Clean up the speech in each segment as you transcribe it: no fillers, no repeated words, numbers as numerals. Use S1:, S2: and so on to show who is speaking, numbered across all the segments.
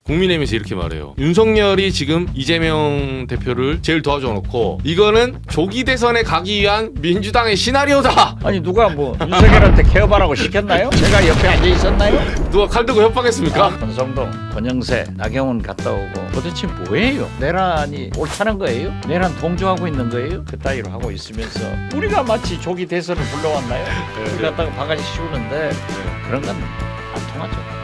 S1: 국민의힘에서 이렇게 말해요. 윤석열이 지금 이재명 대표를 제일 도와줘 놓고 이거는 조기 대선에 가기 위한 민주당의 시나리오다.
S2: 아니 누가 뭐 윤석열한테 개업하라고 시켰나요? 제가 옆에 앉아 있었나요?
S1: 누가 칼 들고 협박했습니까?
S2: 권성동, 권영세, 나경원 갔다 오고 도대체 뭐예요? 내란이 옳다는 거예요? 내란 동조하고 있는 거예요? 그따위로 하고 있으면서 우리가 마치 조기 대선을 불러왔나요? 우리 갖다가 바가지 씌우는데 그런 건 안 통하죠.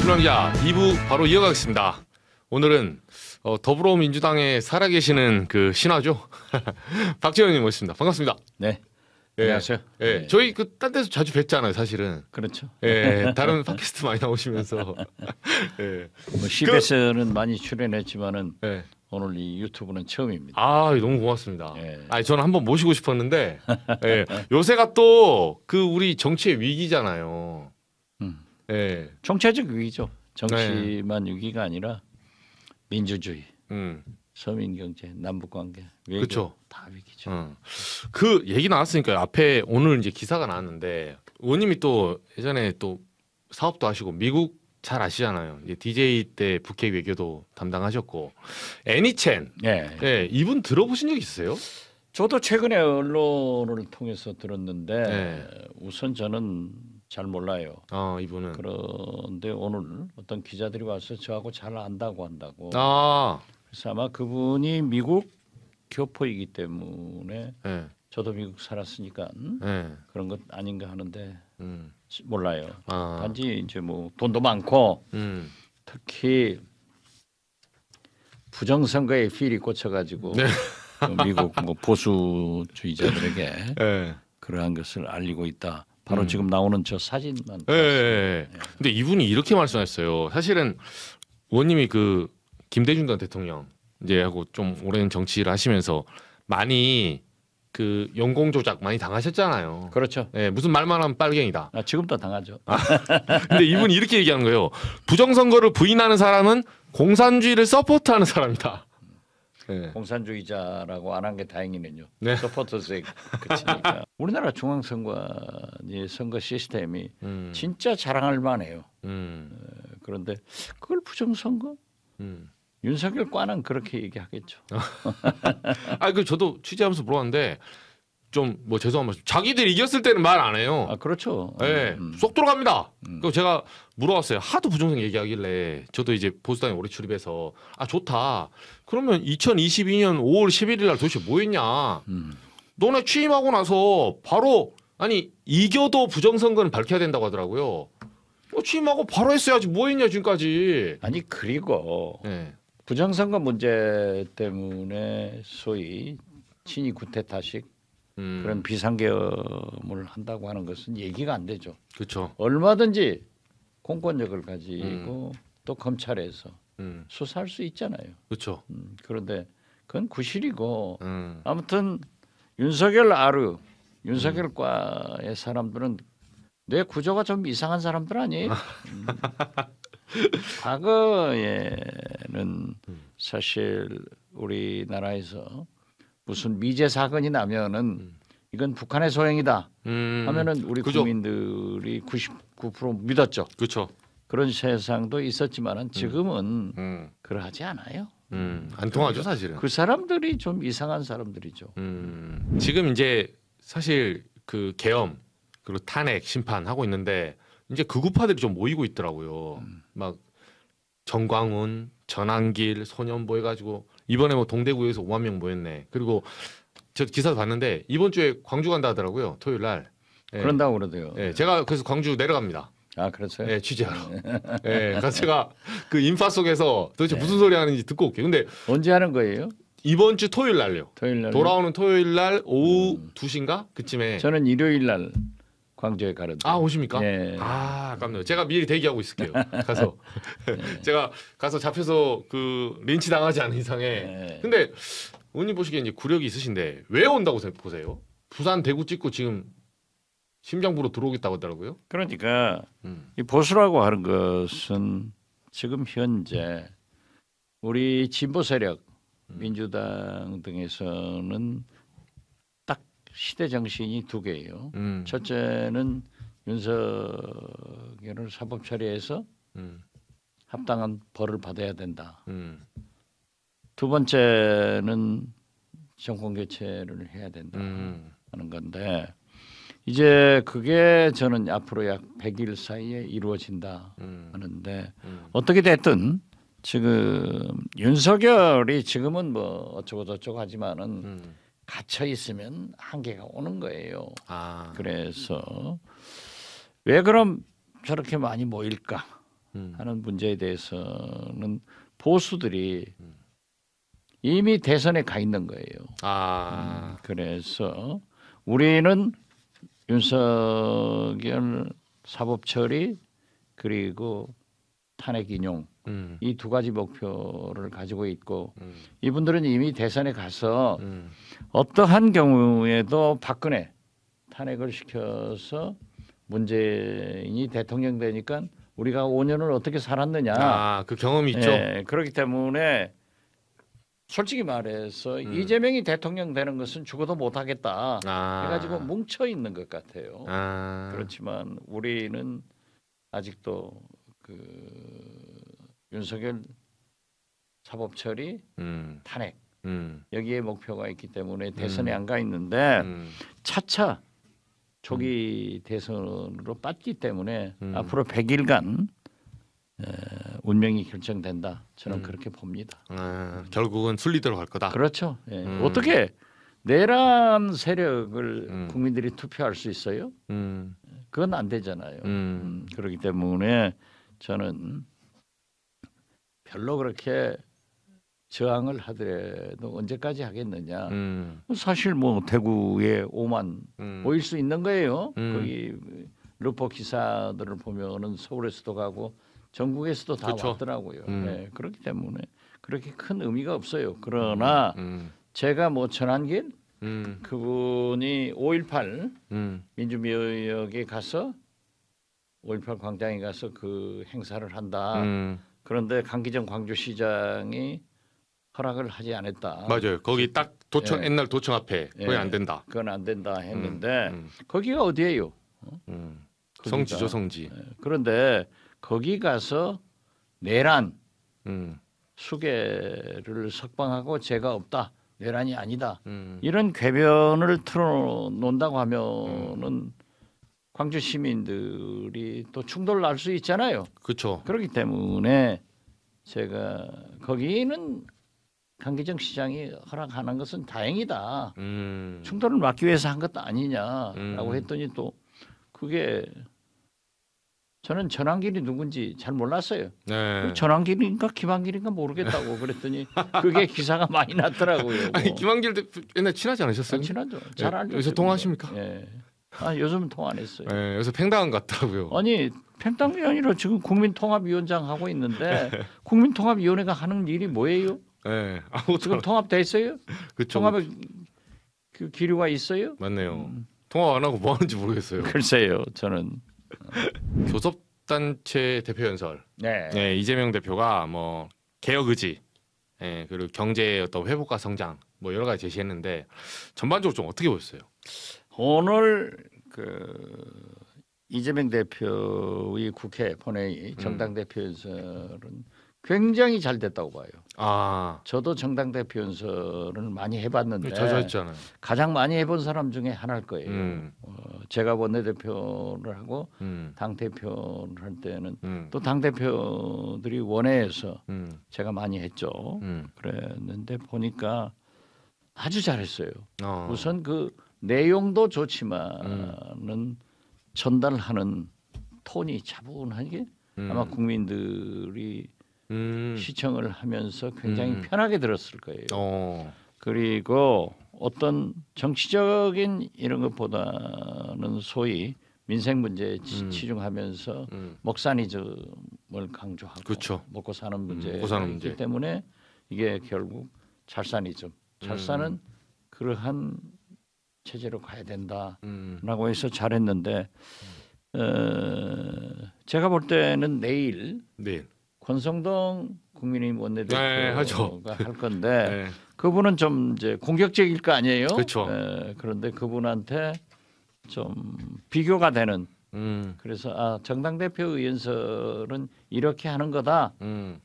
S1: 신랑자 2부 바로 이어가겠습니다. 오늘은 더불어민주당에 살아계시는 그 신화죠. 박지원님 모셨습니다. 반갑습니다.
S2: 네.
S1: 예,
S2: 안녕하세요.
S1: 예,
S2: 네.
S1: 저희 그 딴 데서 자주 뵀잖아요, 사실은.
S2: 그렇죠.
S1: 예, 다른 팟캐스트 많이 나오시면서. 예.
S2: 뭐 CBS는 많이 출연했지만은
S1: 예.
S2: 오늘 이 유튜브는 처음입니다.
S1: 아, 너무 고맙습니다.
S2: 예.
S1: 아니, 저는 한번 모시고 싶었는데 예. 요새가 또 그 우리 정치의 위기잖아요. 예.
S2: 정치적 위기죠. 정치만 위기가 아니라 민주주의, 서민 경제, 남북 관계, 외교
S1: 그쵸.
S2: 다 위기죠.
S1: 그 얘기 나왔으니까 앞에 오늘 이제 기사가 나왔는데 의원님이 또 예전에 또 사업도 하시고 미국 잘 아시잖아요. 이제 DJ 때 북핵 외교도 담당하셨고 애니첸,
S2: 예.
S1: 예, 이분 들어보신 적 있으세요?
S2: 저도 최근에 언론을 통해서 들었는데
S1: 네.
S2: 우선 저는 잘 몰라요.
S1: 이분은.
S2: 그런데 오늘 어떤 기자들이 와서 저하고 잘 안다고 한다고.
S1: 아,
S2: 그래서 아마 그분이 미국 교포이기 때문에
S1: 예,
S2: 저도 미국 살았으니까
S1: 예,
S2: 그런 것 아닌가 하는데
S1: 음,
S2: 몰라요.
S1: 아,
S2: 단지 이제 뭐 돈도 많고 특히 부정선거에 필이 꽂혀가지고
S1: 네.
S2: 미국 뭐 보수주의자들에게
S1: 예.
S2: 그러한 것을 알리고 있다. 바로 지금 나오는 저 사진만.
S1: 예, 예. 근데 이분이 이렇게 말씀하셨어요. 사실은 의원님이 그 김대중 전 대통령 이제 하고 좀 오랜 정치를 하시면서 많이 그 연공 조작 많이 당하셨잖아요.
S2: 그렇죠.
S1: 예, 무슨 말만 하면 빨갱이다.
S2: 지금도 당하죠.
S1: 근데 이분이 이렇게 얘기하는 거예요. 부정선거를 부인하는 사람은 공산주의를 서포트하는 사람이다. 예.
S2: 공산주의자라고 안 한 게 다행이네요.
S1: 네.
S2: 서포터스에 그치니까. 우리나라 중앙선관위 선거 시스템이 진짜 자랑할 만해요. 그런데 그걸 부정선거? 윤석열 과는 그렇게 얘기하겠죠.
S1: 그 저도 취재하면서 물어봤는데 좀 뭐 죄송한 말씀. 자기들이 이겼을 때는 말 안 해요.
S2: 그렇죠.
S1: 네, 쏙 들어갑니다. 그리고 제가 물어봤어요. 하도 부정선 얘기하길래 저도 이제 보수당에 오래 출입해서 좋다. 그러면 2022년 5월 11일 날 도대체 뭐 했냐. 너네 취임하고 나서 바로 아니 이겨도 부정선거는 밝혀야 된다고 하더라고요. 취임하고 바로 했어야지 뭐 했냐 지금까지.
S2: 아니 그리고
S1: 네.
S2: 부정선거 문제 때문에 소위 친이 구태타식 그런 비상계엄을 한다고 하는 것은 얘기가 안 되죠.
S1: 그렇죠.
S2: 얼마든지 공권력을 가지고 또 검찰에서 수사할 수 있잖아요.
S1: 그렇죠.
S2: 그런데 그건 구실이고 아무튼 윤석열 윤석열과의 사람들은 뇌 구조가 좀 이상한 사람들 아니에요? 과거에는 사실 우리나라에서 무슨 미제 사건이 나면은 이건 북한의 소행이다 하면은 우리
S1: 그죠.
S2: 국민들이 99% 믿었죠.
S1: 그렇죠.
S2: 그런 세상도 있었지만은 지금은 그러하지 않아요.
S1: 안 통하죠 사실은.
S2: 그 사람들이 좀 이상한 사람들이죠.
S1: 지금 이제 사실 그 계엄 그리고 탄핵 심판 하고 있는데 이제 극우파들이 좀 모이고 있더라고요. 막 정광훈, 전한길, 소년보 해가지고 이번에 뭐 동대구에서 5만 명 모였네. 그리고 저 기사도 봤는데 이번 주에 광주 간다 하더라고요. 토요일 날. 예.
S2: 그런다고 그러대요.
S1: 예, 제가 그래서 광주 내려갑니다.
S2: 그렇어요?
S1: 예, 취재하러. 예, 그래서 제가 그 인파 속에서 도대체 무슨 소리 하는지 듣고 올게요. 근데
S2: 언제 하는 거예요?
S1: 이번 주 토요일 날요.
S2: 토요일 날.
S1: 돌아오는 토요일 날 오후 2시인가? 그쯤에.
S2: 저는 일요일 날 광주에 가는데.
S1: 오십니까?
S2: 예.
S1: 아깝네요. 제가 미리 대기하고 있을게요. 가서 제가 가서 잡혀서 그 린치 당하지 않은 이상에.
S2: 예.
S1: 근데 의원님 보시기에 이제 구력이 있으신데 왜 온다고 보세요? 부산 대구 찍고 지금 심장부로 들어오겠다고 하더라고요.
S2: 그러니까 이 보수라고 하는 것은 지금 현재 우리 진보 세력 민주당 등에서는 딱 시대 정신이 두 개예요. 첫째는 윤석열을 사법 처리해서 합당한 벌을 받아야 된다. 두 번째는 정권 교체를 해야 된다 하는 건데 이제 그게 저는 앞으로 약 100일 사이에 이루어진다 하는데 어떻게 됐든 지금 윤석열이 지금은 뭐 어쩌고 저쩌고 하지만은 갇혀 있으면 한계가 오는 거예요. 그래서 왜 그럼 저렇게 많이 모일까 하는 문제에 대해서는 보수들이 이미 대선에 가 있는 거예요. 그래서 우리는 윤석열 사법 처리 그리고 탄핵 인용 이 두 가지 목표를 가지고 있고 이분들은 이미 대선에 가서 어떠한 경우에도 박근혜 탄핵을 시켜서 문재인이 대통령 되니까 우리가 5년을 어떻게 살았느냐.
S1: 그 경험이 있죠.
S2: 그렇기 때문에 솔직히 말해서 이재명이 대통령 되는 것은 죽어도 못하겠다 해가지고 뭉쳐 있는 것 같아요. 그렇지만 우리는 아직도 그 윤석열 사법 처리, 탄핵 여기에 목표가 있기 때문에 대선에 안 가 있는데 차차 조기 대선으로 빠지기 때문에 앞으로 100일간 운명이 결정된다. 저는 그렇게 봅니다.
S1: 결국은 순리대로 갈 거다.
S2: 그렇죠. 어떻게 내란 세력을 국민들이 투표할 수 있어요? 그건 안 되잖아요. 그렇기 때문에 저는 별로 그렇게 저항을 하더라도 언제까지 하겠느냐. 사실 뭐 대구에 5만 모일 수 있는 거예요. 거기 르포 기사들을 보면은 서울에서도 가고 전국에서도 다
S1: 그쵸.
S2: 왔더라고요. 그렇기 때문에 그렇게 큰 의미가 없어요. 그러나 제가 뭐 전한길 그분이 5.18 민주미역에 가서 5.18 광장에 가서 그 행사를 한다. 그런데 강기정 광주시장이 허락을 하지 않았다.
S1: 맞아요. 거기 딱 도청 옛날 도청 앞에 거기 안 된다.
S2: 그건 안 된다 했는데 거기가 어디예요?
S1: 성지죠, 성지.
S2: 그런데 거기 가서 내란 수개를 석방하고 죄가 없다. 내란이 아니다. 이런 궤변을 틀어놓는다고 하면은 광주 시민들이 또 충돌을 날 수 있잖아요.
S1: 그렇죠.
S2: 그렇기 때문에 제가 거기는 강기정 시장이 허락하는 것은 다행이다. 충돌을 막기 위해서 한 것도 아니냐라고 했더니 또 그게 저는 전환길이 누군지 잘 몰랐어요. 전환길인가 김한길인가 모르겠다고 그랬더니 그게 기사가 많이 났더라고요.
S1: 아니 김한길 대표 옛날 친하지 않으셨어요?
S2: 친하죠. 잘 알죠.
S1: 요새 통화하십니까?
S2: 요즘은 통화 안 했어요.
S1: 요새 팽당한 것 같더라고요.
S2: 아니 팽당이 아니라 지금 국민통합위원장 하고 있는데 국민통합위원회가 하는 일이 뭐예요? 지금 통합됐어요?
S1: 그렇죠.
S2: 통합의 그 기류가 있어요?
S1: 맞네요. 통합 안 하고 뭐 하는지 모르겠어요.
S2: 글쎄요, 저는
S1: 교섭단체 대표연설. 이재명 대표가 뭐 개혁 의지, 그리고 경제의 어떤 회복과 성장, 뭐 여러 가지 제시했는데 전반적으로 좀 어떻게 보셨어요?
S2: 오늘 그 이재명 대표의 국회 본회의 정당 대표연설은 굉장히 잘 됐다고 봐요. 저도 정당 대표연설을 많이 해봤는데
S1: 자주 했잖아요.
S2: 가장 많이 해본 사람 중에 하나일 거예요. 제가 원내대표를 하고 당 대표를 할 때는 또 당 대표들이 원회에서 제가 많이 했죠. 그랬는데 보니까 아주 잘했어요. 우선 그 내용도 좋지만은 전달하는 톤이 차분하게 아마 국민들이 시청을 하면서 굉장히 편하게 들었을 거예요. 그리고 어떤 정치적인 이런 것보다는 소위 민생 문제에 치중하면서 먹사니즘을 강조하고
S1: 그렇죠.
S2: 먹고 사는 문제이기 때문에 이게 결국 찰산이즘. 찰산은 그러한 체제로 가야 된다라고 해서 잘했는데 제가 볼 때는 내일 권성동 국민의힘 원내대표가 할 건데 그분은 좀 이제 공격적일 거 아니에요.
S1: 그렇죠.
S2: 그런데 그분한테 좀 비교가 되는 그래서 정당 대표 의원설은 이렇게 하는 거다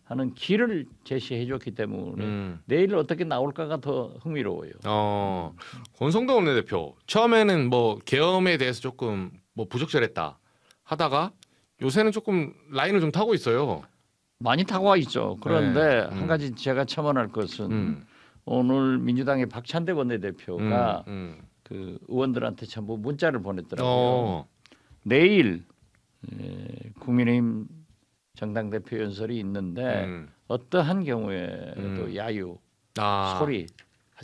S2: 하는 길을 제시해줬기 때문에 내일 어떻게 나올까가 더 흥미로워요.
S1: 권성동 원내대표 처음에는 뭐 계엄에 대해서 조금 뭐 부적절했다 하다가 요새는 조금 라인을 좀 타고 있어요.
S2: 많이 타고 와 있죠. 그런데
S1: 네.
S2: 한 가지 제가 첨언할 것은 오늘 민주당의 박찬대 원내대표가 그 의원들한테 전부 문자를 보냈더라고요. 내일 국민의힘 정당 대표 연설이 있는데 어떠한 경우에도 야유, 소리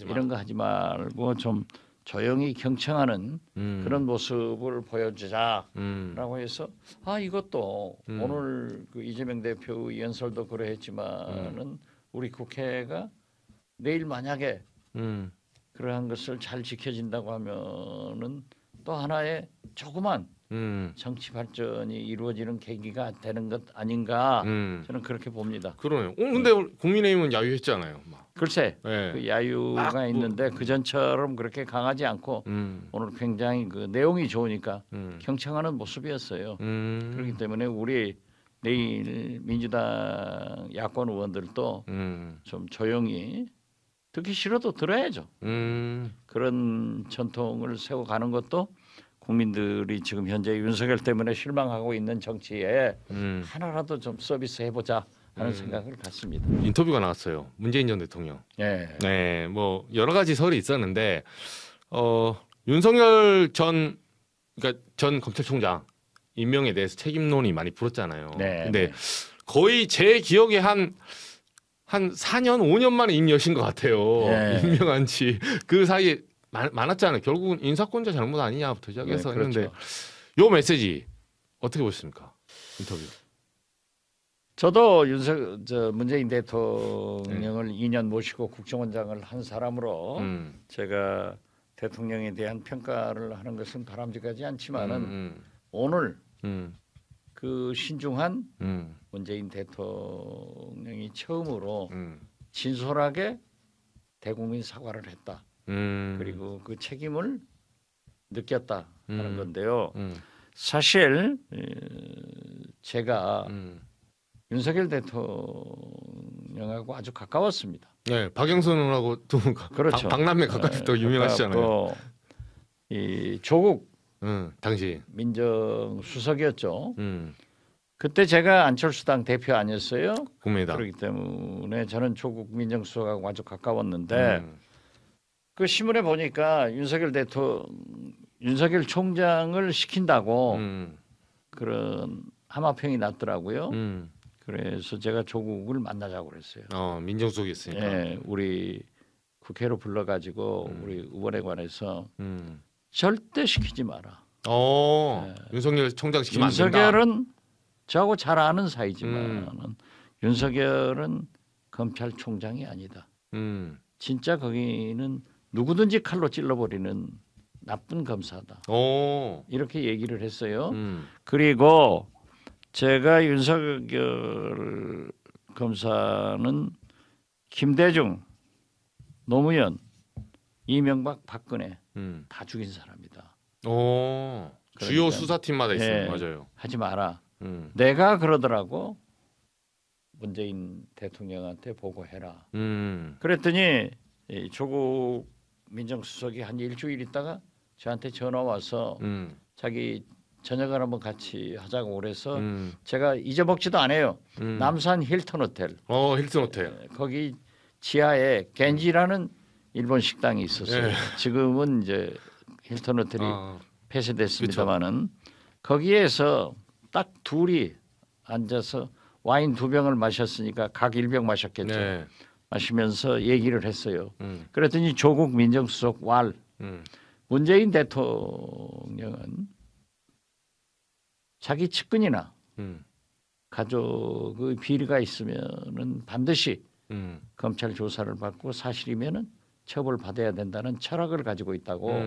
S2: 이런 거 하지 말고 좀 조용히 경청하는 그런 모습을 보여주자라고 해서 이것도 오늘 그 이재명 대표 연설도 그러했지만은 우리 국회가 내일 만약에 그러한 것을 잘 지켜진다고 하면은 또 하나의 조그만 정치 발전이 이루어지는 계기가 되는 것 아닌가 저는 그렇게 봅니다.
S1: 그러네요. 근데 국민의힘은 야유했잖아요. 막.
S2: 글쎄
S1: 네.
S2: 그 야유가 있는데 그 전처럼 그렇게 강하지 않고 오늘 굉장히 그 내용이 좋으니까 경청하는 모습이었어요. 그렇기 때문에 우리 내일 민주당 야권 의원들도 좀 조용히 듣기 싫어도 들어야죠. 그런 전통을 세워가는 것도 국민들이 지금 현재 윤석열 때문에 실망하고 있는 정치에 하나라도 좀 서비스 해보자 하는 생각을 갖습니다.
S1: 인터뷰가 나왔어요. 문재인 전 대통령. 네, 뭐 여러 가지 설이 있었는데 윤석열 전 검찰총장 임명에 대해서 책임론이 많이 불었잖아요. 근데 거의 제 기억에 한 4년, 5년 만에 임 여신 것 같아요. 임명한 지 그 사이에 많았잖아요. 결국은 인사권자 잘못 아니냐부터 시작해서 했는데 요 메시지 어떻게 보셨습니까? 인터뷰.
S2: 저도 문재인 대통령을 2년 모시고 국정원장을 한 사람으로 제가 대통령에 대한 평가를 하는 것은 바람직하지 않지만은 오늘 그 신중한 문재인 대통령이 처음으로 진솔하게 대국민 사과를 했다. 그리고 그 책임을 느꼈다 하는 건데요. 사실 제가 윤석열 대통령하고 아주 가까웠습니다.
S1: 네, 박영선하고 또
S2: 그렇죠.
S1: 박남매 가깝다고 유명하시잖아요.
S2: 이 조국
S1: 당시
S2: 민정수석이었죠. 그때 제가 안철수당 대표 아니었어요.
S1: 국민의당.
S2: 그렇기 때문에 저는 조국 민정수석하고 아주 가까웠는데 그 신문에 보니까 윤석열 총장을 시킨다고 그런 함화평이 났더라고요. 그래서 제가 조국을 만나자고 그랬어요.
S1: 민정수석이 있으니까.
S2: 네, 우리 국회로 불러가지고 우리 의원에 관해서 절대 시키지 마라.
S1: 윤석열 총장 시키면 안 된다.
S2: 윤석열은 저하고 잘 아는 사이지만 윤석열은 검찰총장이 아니다. 진짜 거기는 누구든지 칼로 찔러버리는 나쁜 검사다. 이렇게 얘기를 했어요. 그리고 제가 윤석열 검사는 김대중, 노무현, 이명박, 박근혜 다 죽인 사람이다.
S1: 주요 수사팀마다 있어요. 맞아요.
S2: 하지 마라. 내가 그러더라고. 문재인 대통령한테 보고해라. 그랬더니 조국 민정수석이 한 일주일 있다가 저한테 전화 와서 자기 저녁을 한번 같이 하자고 그래서 제가 잊어먹지도 않아요. 남산 힐튼 호텔.
S1: 힐튼 호텔.
S2: 거기 지하에 겐지라는 일본 식당이 있었어요. 지금은 이제 힐튼 호텔이 폐쇄됐습니다만은 거기에서 딱 둘이 앉아서 와인 2병을 마셨으니까 각 1병 마셨겠죠. 마시면서 얘기를 했어요. 그랬더니 조국 민정수석 문재인 대통령은 자기 측근이나 가족의 비리가 있으면은 반드시 검찰 조사를 받고 사실이면은 처벌받아야 된다는 철학을 가지고 있다고.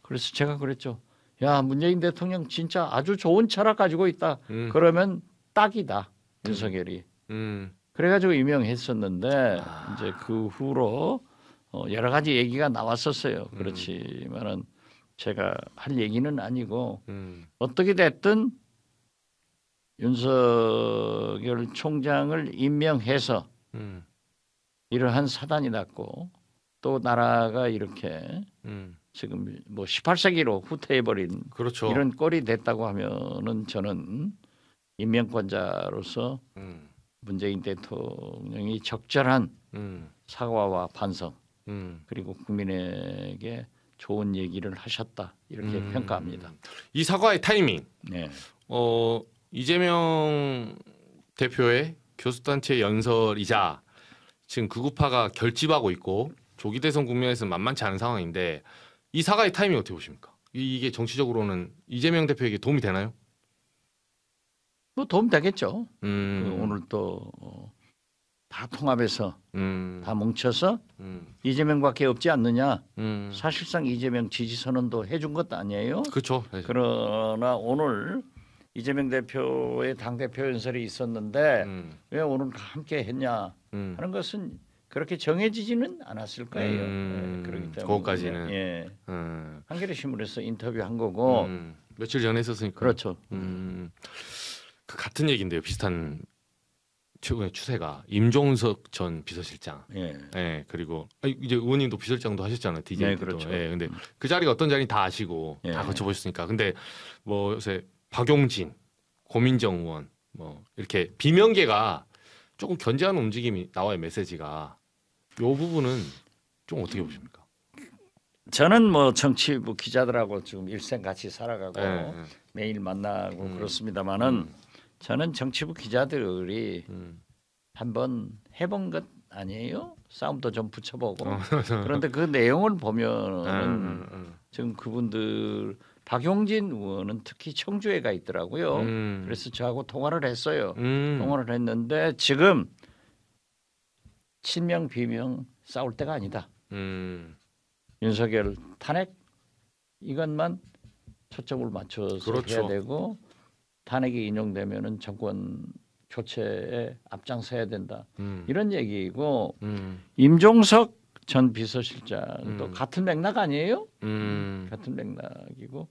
S2: 그래서 제가 그랬죠. 야, 문재인 대통령 진짜 아주 좋은 철학 가지고 있다. 그러면 딱이다. 윤석열이. 그래가지고 유명했었는데 이제 그 후로 여러 가지 얘기가 나왔었어요. 그렇지만은 제가 할 얘기는 아니고 어떻게 됐든 윤석열 총장을 임명해서 이러한 사단이 났고 또 나라가 이렇게 지금 뭐 18세기로 후퇴해버린
S1: 그렇죠.
S2: 이런 꼴이 됐다고 하면은 저는 임명권자로서 문재인 대통령이 적절한 사과와 반성 그리고 국민에게 좋은 얘기를 하셨다 이렇게 평가합니다.
S1: 이 사과의 타이밍.
S2: 네.
S1: 이재명 대표의 교수단체 연설이자 지금 극우파가 결집하고 있고 조기 대선 국면에서는 만만치 않은 상황인데 이 사과의 타이밍 어떻게 보십니까? 이게 정치적으로는 이재명 대표에게 도움이 되나요?
S2: 뭐 도움 되겠죠. 오늘 또 다 통합해서 다 뭉쳐서 이재명밖에 없지 않느냐. 사실상 이재명 지지 선언도 해준 것도 아니에요.
S1: 그렇죠.
S2: 그러나 오늘 이재명 대표의 당대표 연설이 있었는데 왜 오늘 함께 했냐 하는 것은 그렇게 정해지지는 않았을 거예요. 그렇기 때문에
S1: 그것까지는.
S2: 예. 한겨레 신문에서 인터뷰한 거고
S1: 며칠 전에 했었으니까.
S2: 그렇죠.
S1: 그 같은 얘기인데요. 비슷한 최근의 추세가 임종석 전 비서실장.
S2: 예.
S1: 그리고 이제 의원님도 비서실장도 하셨잖아요. DJ
S2: 네,
S1: 때도.
S2: 그렇죠.
S1: 근데 그 자리가 어떤 자리인지 다 아시고 다 거쳐보셨으니까. 근데 뭐 요새 박용진, 고민정 의원 뭐 이렇게 비명계가 조금 견제하는 움직임이 나와요. 메시지가. 요 부분은 좀 어떻게 보십니까?
S2: 저는 뭐 정치부 기자들하고 지금 일생 같이 살아가고 매일 만나고 그렇습니다만은 저는 정치부 기자들이 한번 해본 것 아니에요? 싸움도 좀 붙여보고 그런데 그 내용을 보면은 지금 그분들 박용진 의원은 특히 청주에 가 있더라고요. 그래서 저하고 통화를 했어요. 통화를 했는데 지금 친명 비명 싸울 때가 아니다. 윤석열 탄핵 이것만 초점을 맞춰서
S1: 그렇죠.
S2: 해야 되고 탄핵이 인용되면은 정권 교체에 앞장서야 된다. 이런 얘기이고 임종석 전 비서실장도 같은 맥락 아니에요? 같은 맥락이고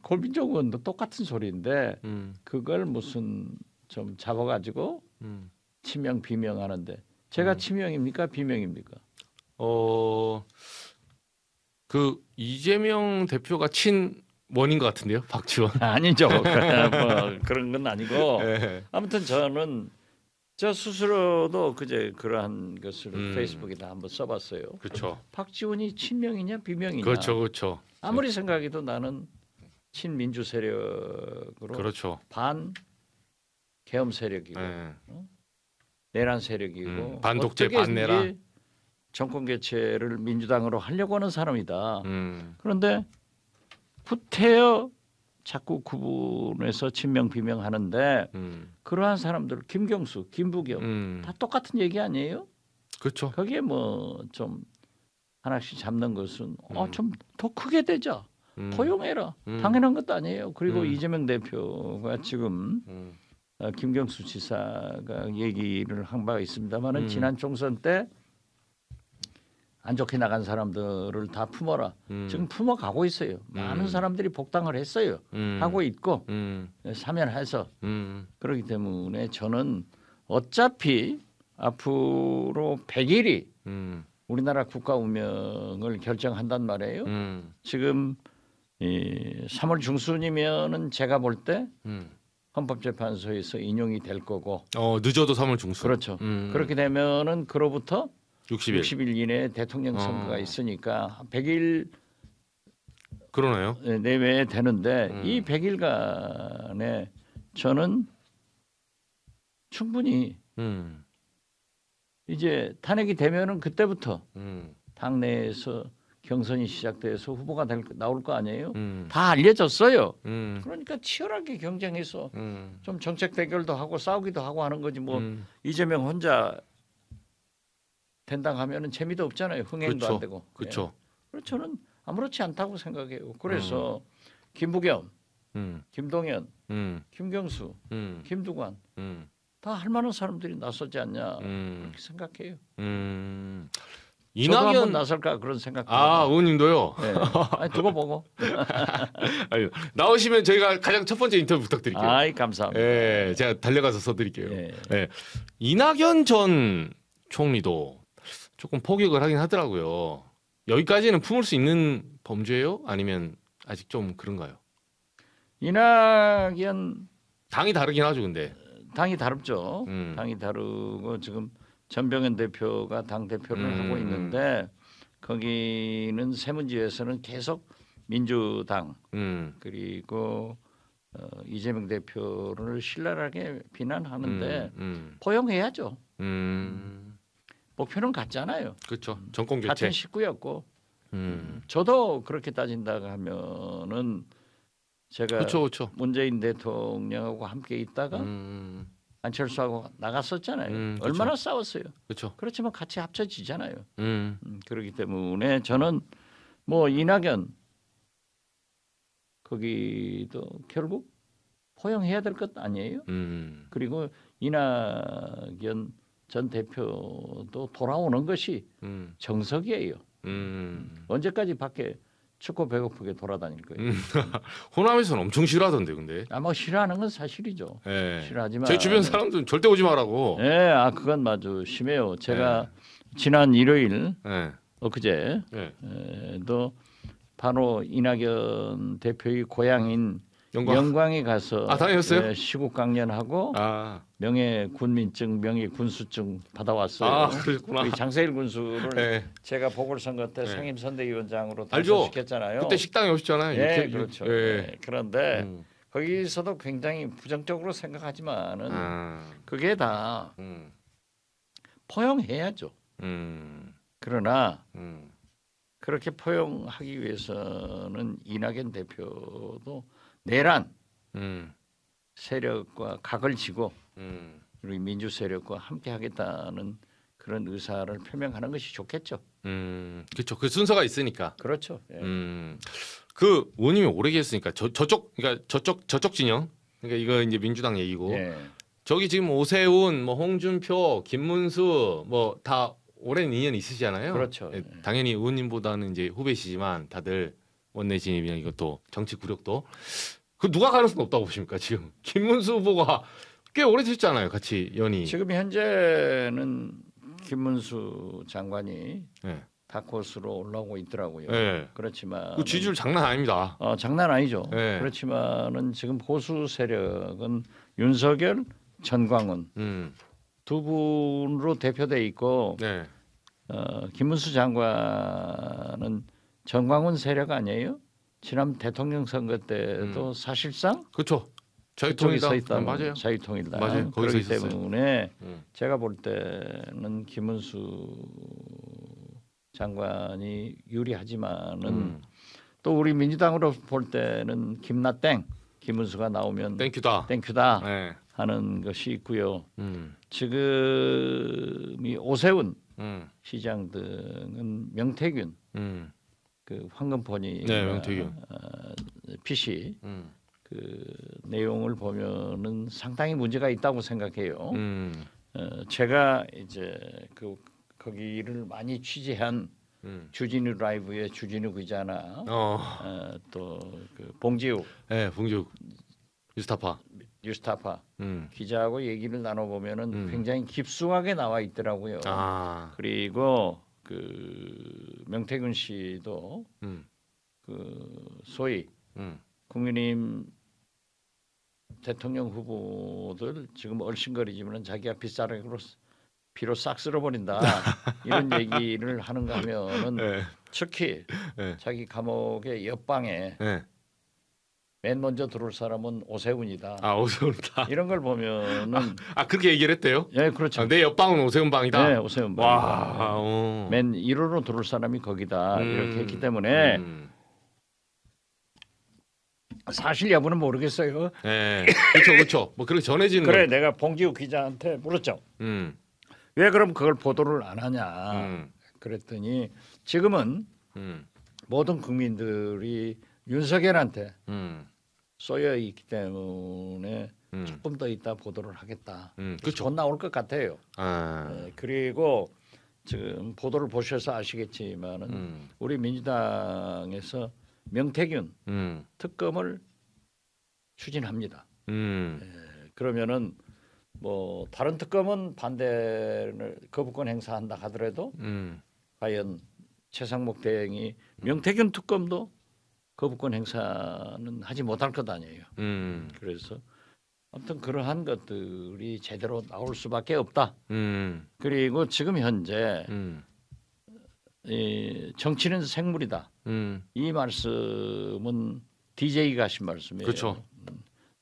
S2: 고민정 의원도 똑같은 소리인데 그걸 무슨 좀 잡아가지고 친명 비명하는데 제가 친명입니까 비명입니까?
S1: 그 이재명 대표가 친원인 것 같은데요, 박지원.
S2: 아니죠. 뭐 그런 건 아니고 아무튼 저는 저 스스로도 그제 그러한 것을 페이스북에다 한번 써봤어요.
S1: 그렇죠.
S2: 박지원이 친명이냐 비명이냐.
S1: 그렇죠.
S2: 아무리 생각해도 나는 친민주 세력으로
S1: 그렇죠.
S2: 반 계엄 세력이고 내란 세력이고
S1: 반독재
S2: 어떻게든지
S1: 반내란.
S2: 정권 교체를 민주당으로 하려고 하는 사람이다. 그런데 후퇴어 자꾸 구분해서 친명 비명하는데 그러한 사람들 김경수, 김부겸 다 똑같은 얘기 아니에요?
S1: 그렇죠.
S2: 거기에 뭐 좀 하나씩 잡는 것은 좀 더 크게 되자. 포용해라. 당연한 것도 아니에요. 그리고 이재명 대표가 지금 김경수 지사가 얘기를 한 바가 있습니다만은 지난 총선 때 안 좋게 나간 사람들을 다 품어라. 지금 품어가고 있어요. 많은 사람들이 복당을 했어요. 하고 있고 사면해서 그렇기 때문에 저는 어차피 앞으로 100일이 우리나라 국가 운명을 결정한단 말이에요. 지금 3월 중순이면은 제가 볼 때 헌법재판소에서 인용이 될 거고
S1: 늦어도 3월 중순.
S2: 그렇죠. 그렇게 되면은 그로부터
S1: 60일
S2: 이내에 대통령 선거가 있으니까 100일
S1: 그러네요.
S2: 내외에 되는데 이 100일간에 저는 충분히 이제 탄핵이 되면은 그때부터 당내에서 경선이 시작돼서 후보가 나올 거 아니에요? 다 알려졌어요. 그러니까 치열하게 경쟁해서 좀 정책 대결도 하고 싸우기도 하고 하는 거지 뭐 이재명 혼자 된당하면은 재미도 없잖아요. 흥행도
S1: 그렇죠.
S2: 안 되고.
S1: 그렇죠.
S2: 그래서 저는 아무렇지 않다고 생각해요. 그래서 김부겸, 김동연, 김경수, 김두관 다 할 만한 사람들이 나서지 않냐 그렇게 생각해요. 저도 한번
S1: 이낙연
S2: 나설까 그런 생각.
S1: 의원님도요.
S2: 네. 아니, 두고 보고.
S1: 아유, 나오시면 저희가 가장 첫 번째 인터뷰 부탁드릴게요.
S2: 아이 감사합니다.
S1: 예, 제가 달려가서 써드릴게요.
S2: 예.
S1: 예. 이낙연 전 총리도 조금 포격을 하긴 하더라고요. 여기까지는 품을 수 있는 범죄예요? 아니면 아직 좀 그런가요?
S2: 이낙연
S1: 당이 다르긴 하죠, 근데.
S2: 당이 다릅죠.
S1: 음.
S2: 당이 다르고 지금 전병현 대표가 당 대표를 하고 있는데 거기는 세문지에서는 계속 민주당 그리고 이재명 대표를 신랄하게 비난하는데 포용해야죠. 목표는 같잖아요.
S1: 그렇죠. 정권 교체.
S2: 같은 식구였고 저도 그렇게 따진다고 하면은 제가
S1: 그렇죠.
S2: 문재인 대통령하고 함께 있다가 안철수하고 나갔었잖아요.
S1: 그쵸.
S2: 얼마나 싸웠어요.
S1: 그렇죠.
S2: 그렇지만 같이 합쳐지잖아요. 그렇기 때문에 저는 뭐 이낙연 거기도 결국 포용해야 될 것 아니에요. 그리고 이낙연 전 대표도 돌아오는 것이 정석이에요. 언제까지 밖에 춥고 배고프게 돌아다닐 거예요.
S1: 호남에서는 엄청 싫어하던데, 근데.
S2: 아마 싫어하는 건 사실이죠.
S1: 예.
S2: 싫어하지만
S1: 제 주변 사람들은 절대 오지 말라고.
S2: 네, 그건 아주 심해요. 제가 지난 일요일
S1: 예.
S2: 엊그제
S1: 예.
S2: 또 바로 이낙연 대표의 고향인 영광에 가서
S1: 다녀오셨어요?
S2: 시국 강연하고 명예 군민증, 명예 군수증 받아왔어요.
S1: 그랬구나.
S2: 우리 장세일 군수를 제가 보궐선거 때 상임선대위원장으로 당선시켰잖아요.
S1: 그때 식당에 오셨잖아요.
S2: 네, 그렇죠. 그런데 거기서도 굉장히 부정적으로 생각하지만은 그게 다 포용해야죠. 그러나 그렇게 포용하기 위해서는 이낙연 대표도 내란 세력과 각을 지고 그리고 민주 세력과 함께 하겠다는 그런 의사를 표명하는 것이 좋겠죠.
S1: 그렇죠. 그 순서가 있으니까.
S2: 그렇죠. 예.
S1: 그 의원님이 오래 계셨으니까 저쪽 진영. 그러니까 이거 이제 민주당 얘기고. 저기 지금 오세훈, 뭐 홍준표, 김문수 뭐 다 오랜 인연이 있으시잖아요.
S2: 그렇죠.
S1: 당연히 의원님보다는 이제 후배시지만 다들 원내 진입이나 이것도 정치 구력도 그 누가 가능성이 높다고 보십니까 지금? 김문수 후보가 꽤 오래 됐잖아요, 같이 연이.
S2: 지금 현재는 김문수 장관이 다코스로 올라오고 있더라고요. 그렇지만
S1: 그 지지율 장난 아닙니다.
S2: 장난 아니죠. 그렇지만은 지금 보수 세력은 윤석열, 전광훈 두 분으로 대표돼 있고 김문수 장관은 전광훈 세력 아니에요? 지난 대통령 선거 때도 사실상
S1: 그렇죠. 자유통일당
S2: 맞아요. 자유통일당
S1: 맞아요.
S2: 그렇기 때문에 제가 볼 때는 김문수 장관이 유리하지만은 또 우리 민주당으로 볼 때는 김나땡 김문수가 나오면 땡큐다 하는 것이 있고요. 지금이 오세훈 시장 등은 명태균 그 황금포니 PC 그 내용을 보면은 상당히 문제가 있다고 생각해요. 제가 이제 거기를 많이 취재한 주진우 라이브의 주진우 기자나 또 그 봉지욱,
S1: 봉지욱
S2: 뉴스타파 기자하고 얘기를 나눠보면은 굉장히 깊숙하게 나와 있더라고요. 그리고 그 명태균 씨도 그 소위 국민의힘 대통령 후보들 지금 얼씬거리지만 자기가 빗자루로 비로 싹 쓸어버린다 이런 얘기를 하는가 하면은 특히 자기 감옥의 옆방에 맨 먼저 들어올 사람은 오세훈이다.
S1: 오세훈이다.
S2: 이런 걸 보면은
S1: 그렇게 얘기를 했대요?
S2: 네, 그렇죠.
S1: 내 옆방은 오세훈 방이다.
S2: 네, 오세훈 방이다. 맨 1호로 들어올 사람이 거기다. 이렇게 했기 때문에 사실 여부는 모르겠어요.
S1: 그렇죠. 뭐 그렇게 전해지는
S2: 그래, 내가 봉지욱 기자한테 물었죠. 왜 그럼 그걸 보도를 안 하냐? 그랬더니 지금은 모든 국민들이 윤석열한테 쏘여 있기 때문에 조금 더 있다 보도를 하겠다.
S1: 그렇죠.
S2: 곧 나올 것 같아요. 그리고 지금 보도를 보셔서 아시겠지만은 우리 민주당에서 명태균 특검을 추진합니다. 그러면은 뭐 다른 특검은 반대를 거부권 행사한다 하더라도 과연 최상목 대행이 명태균 특검도 거부권 행사는 하지 못할 것 아니에요. 그래서 아무튼 그러한 것들이 제대로 나올 수밖에 없다. 그리고 지금 현재 이 정치는 생물이다. 이 말씀은 DJ가 하신 말씀이에요.
S1: 그렇죠.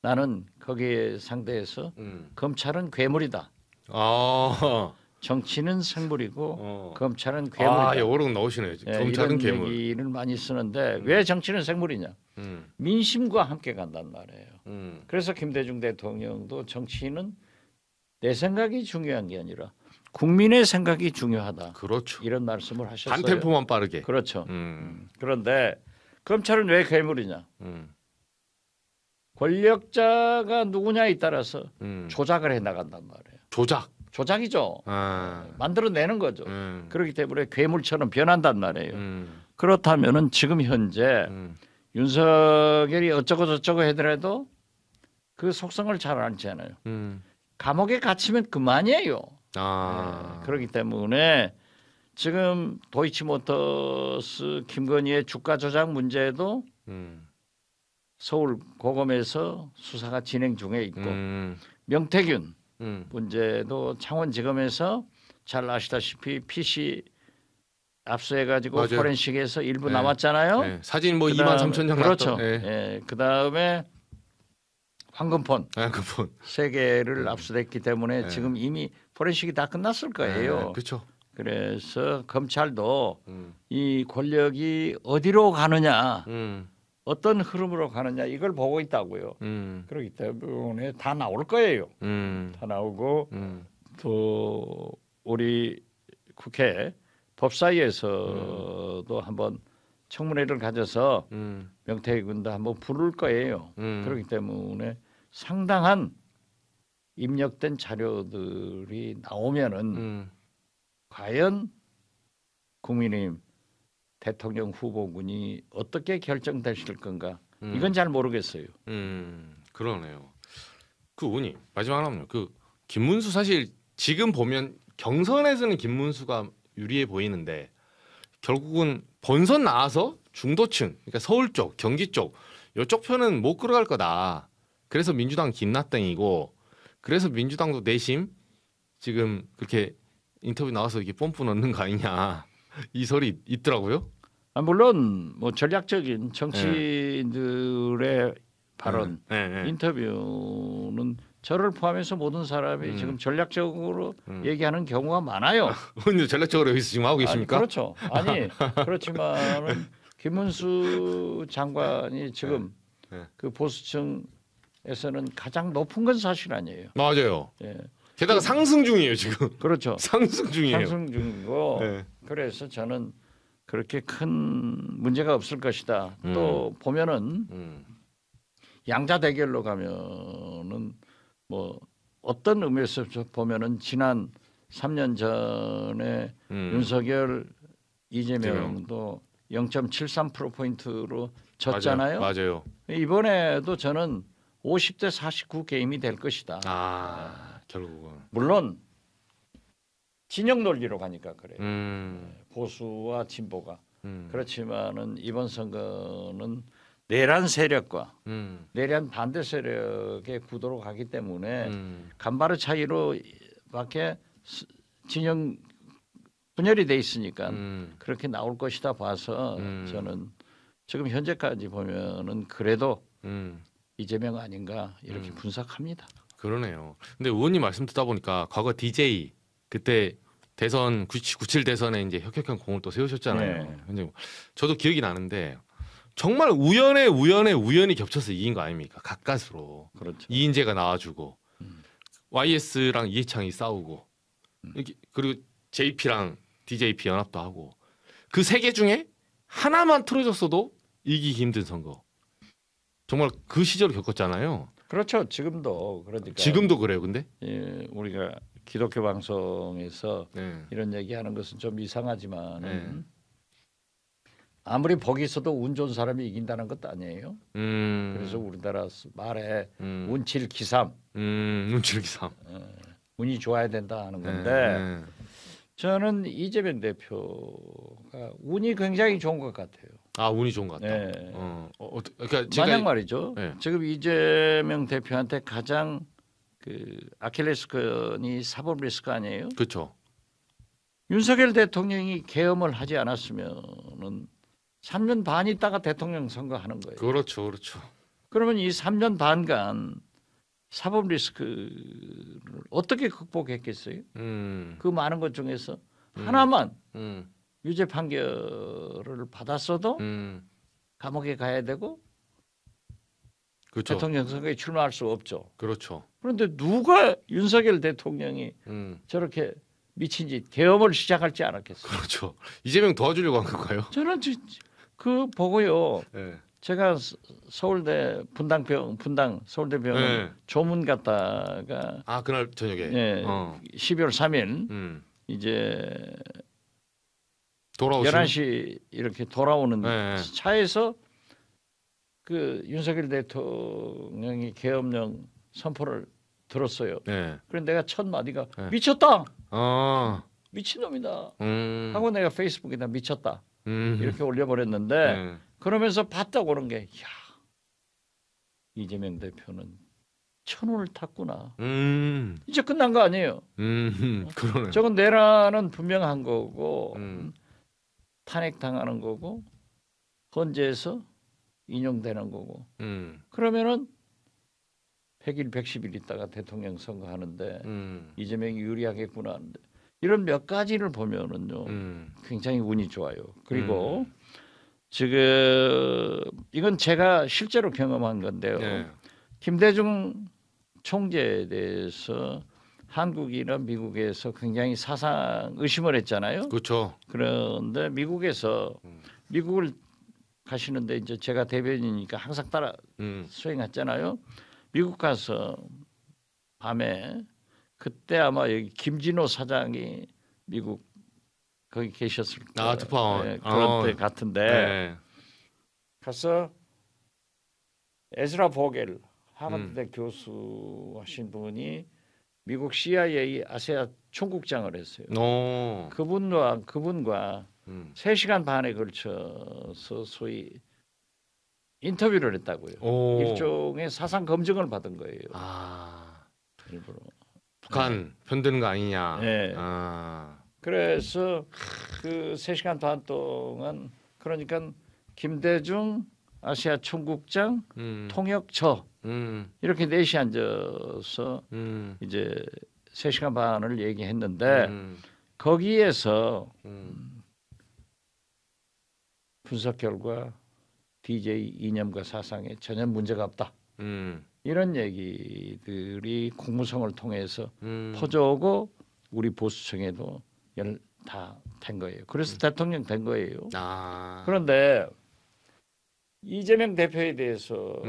S2: 나는 거기에 상대해서 검찰은 괴물이다.
S1: 아,
S2: 정치는 생물이고 검찰은 괴물이다.
S1: 아, 여러 나오시네요. 검찰은
S2: 이런
S1: 괴물.
S2: 얘기를 많이 쓰는데 왜 정치는 생물이냐? 민심과 함께 간단 말이에요. 그래서 김대중 대통령도 정치는 내 생각이 중요한 게 아니라 국민의 생각이 중요하다.
S1: 그렇죠.
S2: 이런 말씀을 하셨어요.
S1: 반 템포만 빠르게.
S2: 그렇죠. 그런데 검찰은 왜 괴물이냐? 권력자가 누구냐에 따라서 조작을 해 나간단 말이에요.
S1: 조작.
S2: 조작이죠.
S1: 아,
S2: 만들어내는 거죠. 그렇기 때문에 괴물처럼 변한단 말이에요. 그렇다면은 지금 현재 윤석열이 어쩌고 저쩌고 하더라도 그 속성을 잘 알잖아요. 감옥에 갇히면 그만이에요.
S1: 아,
S2: 그렇기 때문에 지금 도이치모터스 김건희의 주가 조작 문제도 서울 고검에서 수사가 진행 중에 있고 명태균 문제도 창원지검에서 잘 아시다시피 PC 압수해가지고
S1: 맞아요.
S2: 포렌식에서 일부
S1: 네.
S2: 남았잖아요.
S1: 네. 사진 뭐 2만 3천 장
S2: 그렇죠.
S1: 났던. 네.
S2: 예, 그 다음에 황금폰
S1: 아, 그 폰.
S2: 3개를 압수됐기 때문에
S1: 네.
S2: 지금 이미 포렌식이 다 끝났을 거예요.
S1: 그렇죠.
S2: 그래서 검찰도 이 권력이 어디로 가느냐, 어떤 흐름으로 가느냐 이걸 보고 있다고요. 그렇기 때문에 다 나올 거예요. 다 나오고 또 우리 국회 법사위에서도 한번 청문회를 가져서 명태균도 한번 부를 거예요. 그렇기 때문에 상당한 입력된 자료들이 나오면은 과연 국민의힘 대통령 후보군이 어떻게 결정되실 건가? 이건 잘 모르겠어요.
S1: 그러네요. 그 의원님 마지막 하나만요. 그 김문수 사실 지금 보면 경선에서는 김문수가 유리해 보이는데 결국은 본선 나와서 중도층, 그러니까 서울 쪽, 경기 쪽 이쪽 편은 못 끌어갈 거다. 그래서 민주당 김나땡이고, 그래서 민주당도 내심 지금 그렇게 인터뷰 나와서 이렇게 뽐뿌 넣는 거 아니냐 이 설이 있더라고요.
S2: 물론 뭐 전략적인 정치인들의 발언, 인터뷰는 저를 포함해서 모든 사람이 지금 전략적으로 얘기하는 경우가 많아요.
S1: 오늘 전략적으로 여기서 지금 하고 계십니까?
S2: 아니, 그렇죠. 아니 그렇지만은 김문수 장관이 지금 그 보수층에서는 가장 높은 건 사실 아니에요.
S1: 맞아요.
S2: 예.
S1: 게다가 상승 중이에요 지금.
S2: 그렇죠.
S1: 상승 중이에요.
S2: 상승 중이고 그래서 저는 그렇게 큰 문제가 없을 것이다. 또 보면은 양자 대결로 가면은 뭐 어떤 의미에서 보면은 지난 3년 전에 윤석열 이재명도 0.73%포인트로 졌잖아요.
S1: 맞아요.
S2: 이번에도 저는 50대 49 게임이 될 것이다.
S1: 아, 결국은.
S2: 물론 진영 논리로 가니까 그래요. 보수와 진보가. 그렇지만은 이번 선거는 내란 세력과 내란 반대 세력의 구도로 가기 때문에 간발의 차이로밖에 진영 분열이 돼 있으니까 그렇게 나올 것이다 봐서 저는 지금 현재까지 보면은 그래도 이재명 아닌가 이렇게 분석합니다.
S1: 그러네요. 근데 의원님 말씀 듣다 보니까 과거 DJ 그때 대선 97 대선에 이제 혁혁한 공을 또 세우셨잖아요.
S2: 네.
S1: 근데 저도 기억이 나는데 정말 우연히 겹쳐서 이긴 거 아닙니까? 가까스로.
S2: 그렇죠.
S1: 이인재가 나와주고 YS랑 이해창이 싸우고 그리고 JP랑 DJP 연합도 하고 그 세 개 중에 하나만 틀어졌어도 이기기 힘든 선거. 정말 그 시절을 겪었잖아요.
S2: 그렇죠. 지금도 그러니까
S1: 지금도 그래요, 근데?
S2: 예, 우리가 기독교 방송에서
S1: 네.
S2: 이런 얘기하는 것은 좀 이상하지만
S1: 네.
S2: 아무리 복이 있어도 운 좋은 사람이 이긴다는 것도 아니에요. 그래서
S1: 그래서
S2: 우리나라 말에 운칠 기삼,
S1: 눈치기삼.
S2: 운이 좋아야 된다 하는 건데
S1: 네.
S2: 저는 이재명 대표가 운이 굉장히 좋은 것 같아요.
S1: 아, 운이 좋은 것 같다.
S2: 네.
S1: 그러니까 제가
S2: 만약 말이죠.
S1: 네.
S2: 지금 이재명 대표한테 가장 그 아킬레스건이 사법 리스크 아니에요?
S1: 그렇죠.
S2: 윤석열 대통령이 계엄을 하지 않았으면은 3년 반 있다가 대통령 선거하는 거예요.
S1: 그렇죠, 그렇죠.
S2: 그러면 이 3년 반간 사법 리스크를 어떻게 극복했겠어요? 그 많은 것 중에서 하나만 유죄 판결을 받았어도 감옥에 가야 되고
S1: 그렇죠.
S2: 대통령 선거에 출마할 수 없죠.
S1: 그렇죠.
S2: 그런데 누가 윤석열 대통령이 저렇게 미친 짓 계엄을 시작할지 않았겠어요.
S1: 그렇죠. 이재명 도와주려고 한 건가요?
S2: 저는 그 보고요.
S1: 네.
S2: 제가 서울대 분당 서울대병원
S1: 네.
S2: 조문 갔다가
S1: 아, 그날 저녁에.
S2: 예, 12월 3일 이제
S1: 돌아오신
S2: 11시 이렇게 돌아오는
S1: 네.
S2: 차에서 그 윤석열 대통령이 계엄령 선포를 들었어요.
S1: 네.
S2: 그런데 내가 첫 마디가
S1: 네.
S2: 미쳤다.
S1: 아.
S2: 미친놈이다.
S1: 하고
S2: 하고 내가 페이스북에다 미쳤다. 이렇게 올려버렸는데
S1: 네.
S2: 그러면서 봤다고 그런 게 야, 이재명 대표는 천운을 탔구나. 이제 끝난 거 아니에요.
S1: 그러네.
S2: 저건 내란은 분명한 거고
S1: 음.
S2: 탄핵당하는 거고 헌재에서 인용되는 거고
S1: 음.
S2: 그러면은 100일 110일 있다가 대통령 선거하는데 이재명이 유리하겠구나 하는데 이런 몇 가지를 보면은요 굉장히 운이 좋아요. 그리고 지금 이건 제가 실제로 경험한 건데요.
S1: 네.
S2: 김대중 총재에 대해서 한국이나 미국에서 굉장히 사상 의심을 했잖아요.
S1: 그렇죠.
S2: 그런데 미국에서 미국을 가시는데 이제 제가 대변이니까 항상 따라 수행했잖아요. 미국 가서 밤에 그때 아마 여기 김진호 사장이 미국 거기 계셨을 거예요.
S1: 아, 특파원.
S2: 네, 그런 때 같은데
S1: 네.
S2: 가서 에즈라 보겔 하버드대 교수 하신 분이 미국 CIA 아시아 총국장을 했어요.
S1: 오.
S2: 그분과 3시간 반에 걸쳐서 소위 인터뷰를 했다고요.
S1: 오.
S2: 일종의 사상 검증을 받은 거예요.
S1: 아.
S2: 일부러.
S1: 북한 편드는 거 아니냐.
S2: 네.
S1: 아.
S2: 그래서 그 3시간 반 동안 그러니까 김대중 아시아 총국장 통역처 이렇게 넷이 앉아서 이제 3시간 반을 얘기했는데 거기에서 분석 결과 DJ 이념과 사상에 전혀 문제가 없다. 이런 얘기들이 공무성을 통해서 퍼져오고 우리 보수청에도 다 된 거예요. 그래서 대통령 된 거예요.
S1: 아.
S2: 그런데 이재명 대표에 대해서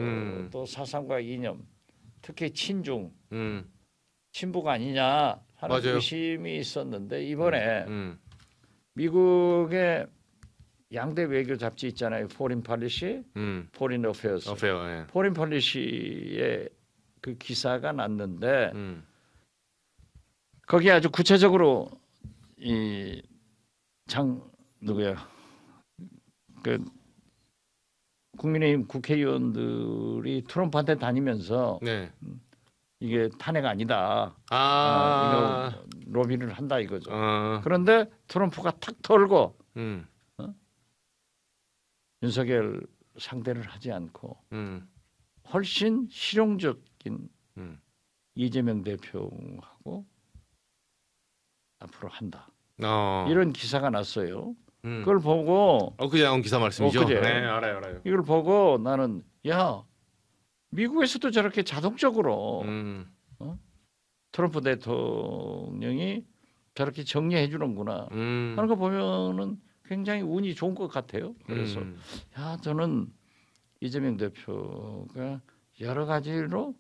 S2: 또 사상과 이념, 특히 친중, 친북 아니냐 하는
S1: 맞아요.
S2: 의심이 있었는데 이번에 미국의 양대 외교 잡지 있잖아요. Foreign Policy, Foreign Affairs.
S1: 예.
S2: Foreign Policy의 그 기사가 났는데 거기 아주 구체적으로 이 누구야 그 국민의힘 국회의원들이 트럼프한테 다니면서
S1: 네.
S2: 이게 탄핵 아니다.
S1: 아.
S2: 이거 로비를 한다 이거죠.
S1: 아.
S2: 그런데 트럼프가 탁 털고
S1: 음.
S2: 윤석열 상대를 하지 않고 훨씬 실용적인 이재명 대표하고 앞으로 한다. 이런 기사가 났어요. 그걸 보고
S1: 엊그제 나온 기사 말씀이죠.
S2: 엊그제.
S1: 네, 알아요.
S2: 이걸 보고 나는 야 미국에서도 저렇게 자동적으로 트럼프 대통령이 저렇게 정리해 주는구나 하는 거 보면은 굉장히 운이 좋은 것 같아요. 그래서 야 저는 이재명 대표가 여러 가지로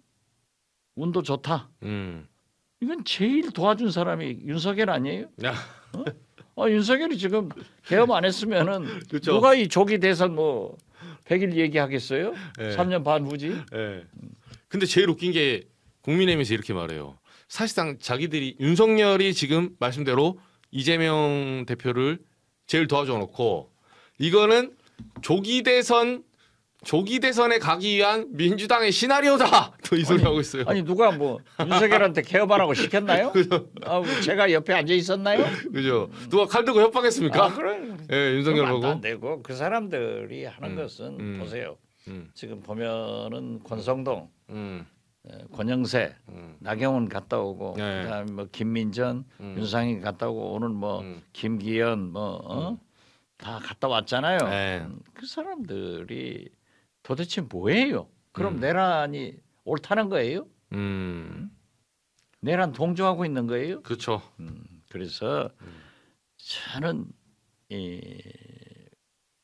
S2: 운도 좋다.
S1: 음.
S2: 이건 제일 도와준 사람이 윤석열 아니에요?
S1: 야.
S2: 윤석열이 지금 개업 안 했으면은
S1: 그렇죠.
S2: 누가 이 조기 대선 뭐 100일 얘기하겠어요?
S1: 네.
S2: 3년 반 후지.
S1: 예. 근데 제일 웃긴 게 국민의힘에서 이렇게 말해요. 사실상 자기들이 윤석열이 지금 말씀대로 이재명 대표를 제일 도와줘 놓고 이거는 조기 대선에 가기 위한 민주당의 시나리오다. 또 이 소리 하고 있어요.
S2: 아니 누가 뭐 윤석열한테 개업하라고 시켰나요? 제가 옆에 앉아 있었나요?
S1: 그죠? 누가 칼 들고 협박했습니까?
S2: 그래.
S1: 예, 윤석열 보고.
S2: 안 되고 그 사람들이 하는 것은 보세요. 지금 보면은 권성동, 권영세, 나경원 갔다 오고
S1: 네.
S2: 그다음에 뭐 김민전, 윤상희 갔다 오고 오늘 뭐 김기현 다 갔다 왔잖아요.
S1: 네.
S2: 그 사람들이 도대체 뭐예요? 그럼 내란이 옳다는 거예요? 내란 동조하고 있는 거예요?
S1: 그렇죠.
S2: 그래서 저는 이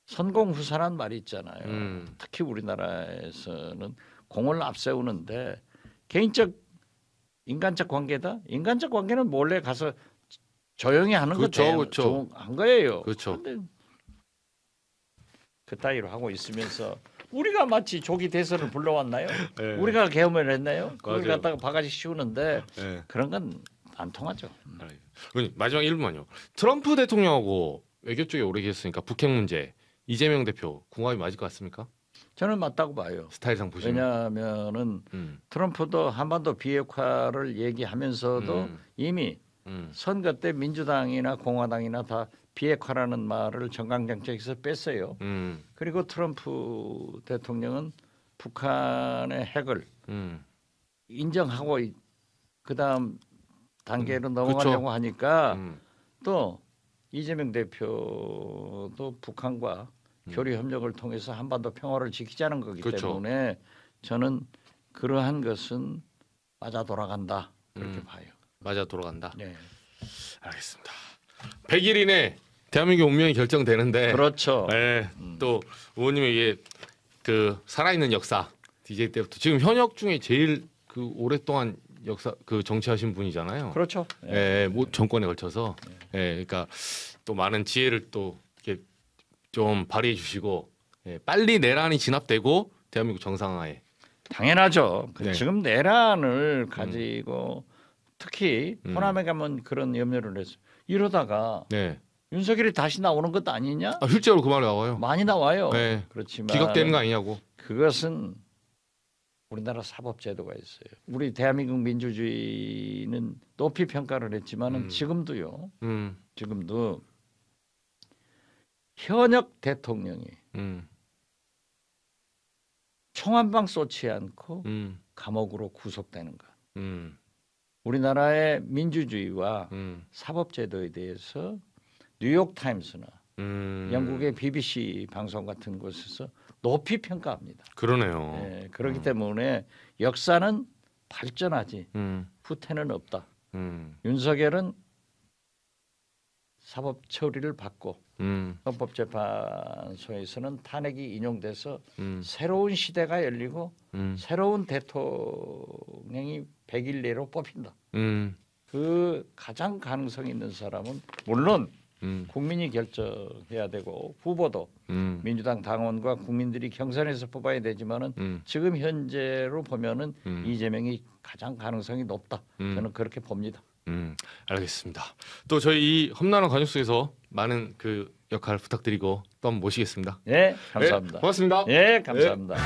S2: 선공후사란 말이 있잖아요. 특히 우리나라에서는 공을 앞세우는데 개인적 인간적 관계다. 인간적 관계는 몰래 가서 조용히 하는
S1: 그렇죠.
S2: 한 거예요.
S1: 그렇죠.
S2: 그런데 그 따위로 하고 있으면서 우리가 마치 조기 대선을 불러왔나요?
S1: 네.
S2: 우리가 계엄을 했나요? 그걸
S1: 맞아요.
S2: 갖다가 바가지 씌우는데
S1: 네.
S2: 그런 건 안 통하죠.
S1: 마지막 1분만요. 트럼프 대통령하고 외교 쪽에 오래 계셨으니까 북핵 문제 이재명 대표 궁합이 맞을 것 같습니까?
S2: 저는 맞다고 봐요.
S1: 스타일상 보시면.
S2: 왜냐하면은 트럼프도 한반도 비핵화를 얘기하면서도 이미 선거 때 민주당이나 공화당이나 다 비핵화라는 말을 정강정책에서 뺐어요. 그리고 트럼프 대통령은 북한의 핵을 인정하고 그다음 단계로 넘어가려고 하니까 또 이재명 대표도 북한과 교류 협력을 통해서 한반도 평화를 지키자는 거기 때문에 저는 그러한 것은 맞아 돌아간다 그렇게 봐요.
S1: 맞아 돌아간다.
S2: 네.
S1: 알겠습니다. 100일 이내 대한민국 운명이 결정되는데.
S2: 그렇죠.
S1: 네. 또 의원님의 이게 그 살아있는 역사 DJ 때부터 지금 현역 중에 제일 그 오랫동안 역사 그 정치하신 분이잖아요.
S2: 그렇죠.
S1: 예, 뭐 정권에 걸쳐서. 예, 그러니까 또 많은 지혜를 또 이렇게 좀 발휘해 주시고 빨리 내란이 진압되고 대한민국 정상화에.
S2: 당연하죠.
S1: 네.
S2: 지금 내란을 가지고 특히 호남에 가면 그런 염려를 했어요. 이러다가
S1: 네.
S2: 윤석열이 다시 나오는 것도 아니냐?
S1: 아, 실제로 그 말이 나와요.
S2: 많이 나와요.
S1: 네.
S2: 그렇지만
S1: 기각되는 거 아니냐고.
S2: 그것은 우리나라 사법제도가 있어요. 우리 대한민국 민주주의는 높이 평가를 했지만은 지금도요. 지금도 현역 대통령이 총 한 방 쏘지 않고 감옥으로 구속되는 것. 우리나라의 민주주의와 사법제도에 대해서 뉴욕타임스나 영국의 BBC 방송 같은 곳에서 높이 평가합니다.
S1: 그러네요.
S2: 네, 그렇기 때문에 역사는 발전하지 후퇴는 없다. 윤석열은 사법 처리를 받고 헌법재판소에서는 탄핵이 인용돼서 새로운 시대가 열리고 새로운 대통령이 100일 내로 뽑힌다. 그 가장 가능성 있는 사람은 물론 국민이 결정해야 되고 후보도 민주당 당원과 국민들이 경선에서 뽑아야 되지만은 지금 현재로 보면은 이재명이 가장 가능성이 높다. 저는 그렇게 봅니다.
S1: 알겠습니다. 또 저희 이 험난한 관역 속에서 많은 그 역할 부탁드리고 또 한번 모시겠습니다.
S2: 네, 감사합니다.
S1: 네, 고맙습니다.
S2: 네, 감사합니다.